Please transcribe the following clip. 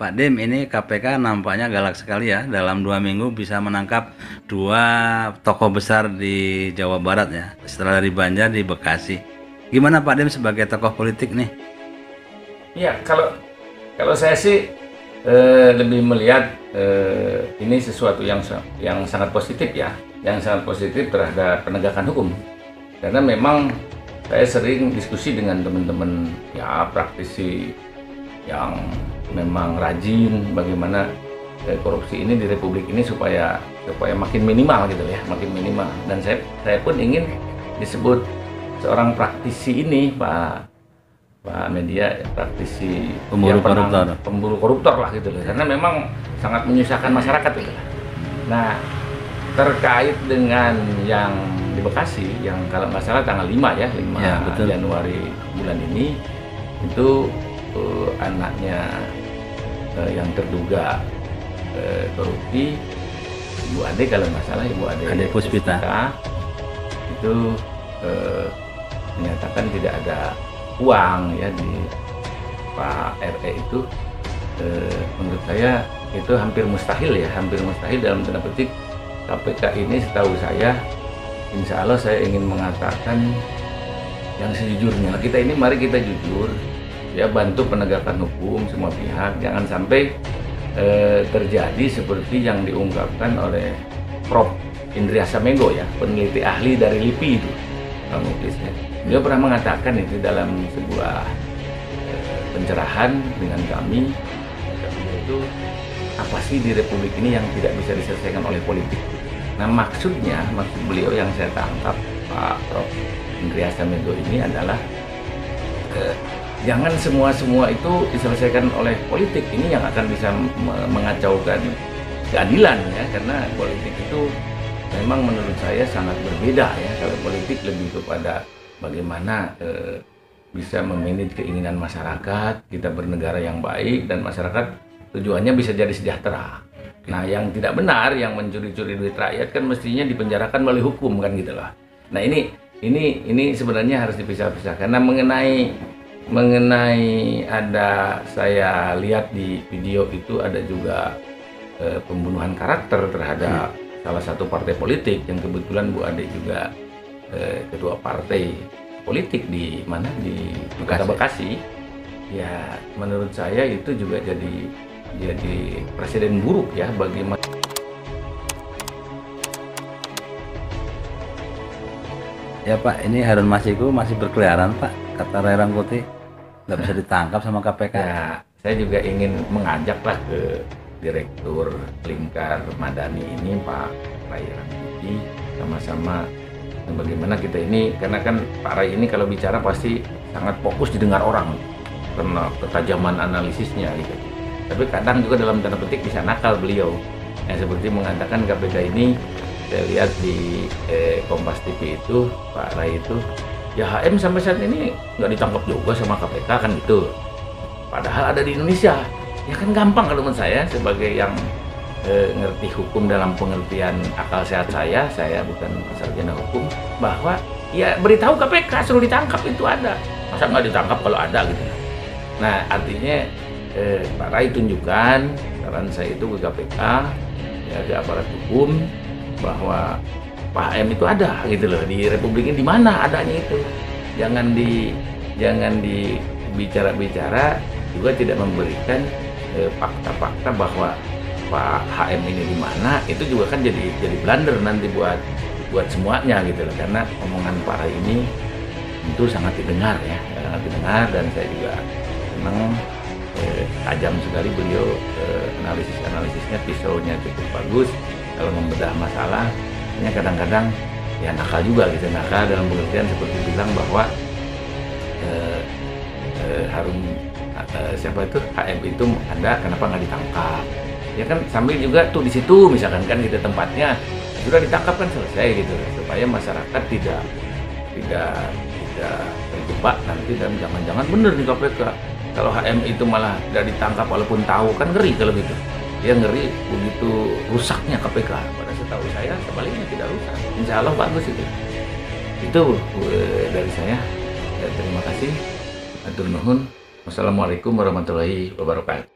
Pak Dim, ini KPK nampaknya galak sekali ya, dalam 2 minggu bisa menangkap 2 tokoh besar di Jawa Barat ya, setelah dari Banjar di Bekasi. Gimana Pak Dim sebagai tokoh politik nih? Ya, kalau saya sih lebih melihat ini sesuatu yang sangat positif ya, yang sangat positif terhadap penegakan hukum. Karena memang saya sering diskusi dengan teman-teman ya praktisi yang memang rajin bagaimana korupsi ini di Republik ini supaya makin minimal gitu ya, makin minimal. Dan saya pun ingin disebut seorang praktisi ini, Pak Media, praktisi pemburu koruptor lah gitu loh, karena memang sangat menyusahkan masyarakat gitu lah. Nah, terkait dengan yang di Bekasi yang kalau nggak salah tanggal 5 ya, 5 ya, Januari bulan ini itu anaknya yang terduga korupsi, Ibu Ade kalau nggak salah, Ibu Ade Puspita itu menyatakan tidak ada uang ya di Pak RE itu. Menurut saya itu hampir mustahil ya, hampir mustahil dalam tanda petik. KPK ini setahu saya, insya Allah saya ingin mengatakan yang sejujurnya. Mari kita jujur ya, bantu penegakan hukum semua pihak, jangan sampai terjadi seperti yang diungkapkan oleh Prof. Indriasa Menggo ya, peneliti ahli dari LIPI itu, Pak Muklis ya. Dia pernah mengatakan itu dalam sebuah pencerahan dengan kami, itu apa sih di Republik ini yang tidak bisa diselesaikan oleh politik. Nah, maksud beliau yang saya tangkap Pak Prof. Indriasa Menggo ini adalah jangan semua itu diselesaikan oleh politik. Ini yang akan bisa mengacaukan keadilan ya, karena politik itu memang menurut saya sangat berbeda ya. Kalau politik lebih kepada bagaimana bisa memanage keinginan masyarakat, kita bernegara yang baik dan masyarakat tujuannya bisa jadi sejahtera. Nah, yang tidak benar, yang mencuri-curi duit rakyat kan mestinya dipenjarakan melalui hukum kan gitu loh. Nah, ini sebenarnya harus dipisah-pisah, karena mengenai ada, saya lihat di video itu ada juga pembunuhan karakter terhadap salah satu partai politik yang kebetulan Bu Ade juga ketua partai politik di mana, di Kota Bekasi. Ya, menurut saya itu juga jadi presiden buruk ya bagi Ya Pak, ini Harun Masiku masih berkeliaran Pak, kata Ray Rangkuti, nggak bisa ditangkap sama KPK. Ya, saya juga ingin mengajaklah ke Direktur Lingkar Madani ini, Pak Ray Rangkuti, sama-sama bagaimana kita ini, karena kan Pak Ray ini kalau bicara pasti sangat fokus didengar orang karena ketajaman analisisnya gitu. Tapi kadang juga dalam tanda petik bisa nakal beliau, yang seperti mengatakan KPK ini, saya lihat di Kompas TV itu Pak Ray itu, ya HM sampai saat ini nggak ditangkap juga sama KPK kan gitu, padahal ada di Indonesia. Ya kan gampang kalau menurut saya sebagai yang ngerti hukum dalam pengertian akal sehat saya bukan sarjana hukum, bahwa ya beritahu KPK suruh ditangkap itu ada, masa nggak ditangkap kalau ada gitu. Nah, artinya Pak Ray tunjukkan, saran saya itu ke KPK ya, ke aparat hukum, bahwa Pak HM itu ada gitu loh di Republik ini, di mana adanya itu. Jangan dibicara-bicara juga tidak memberikan fakta-fakta bahwa Pak HM ini di mana, itu juga kan jadi blunder nanti buat semuanya gitu loh. Karena omongan Pak Ray ini tentu sangat didengar ya, sangat didengar, dan saya juga memang tajam sekali beliau, analisisnya, pisaunya cukup bagus kalau membedah masalah. Ini kadang-kadang ya nakal juga gitu, nakal dalam pengertian seperti bilang bahwa siapa itu HM itu ada, kenapa nggak ditangkap ya kan, sambil juga tuh di situ misalkan kan gitu tempatnya sudah ditangkap kan selesai gitu, supaya masyarakat tidak terjebak nanti dan jangan-jangan bener nih KPK kalau HM itu malah tidak ditangkap walaupun tahu, kan ngeri kalau gitu. Dia ngeri begitu rusaknya KPK. Pada setahu saya sebaliknya tidak rusak, insya Allah bagus itu dari saya. Terima kasih, atur nuhun. Wassalamualaikum warahmatullahi wabarakatuh.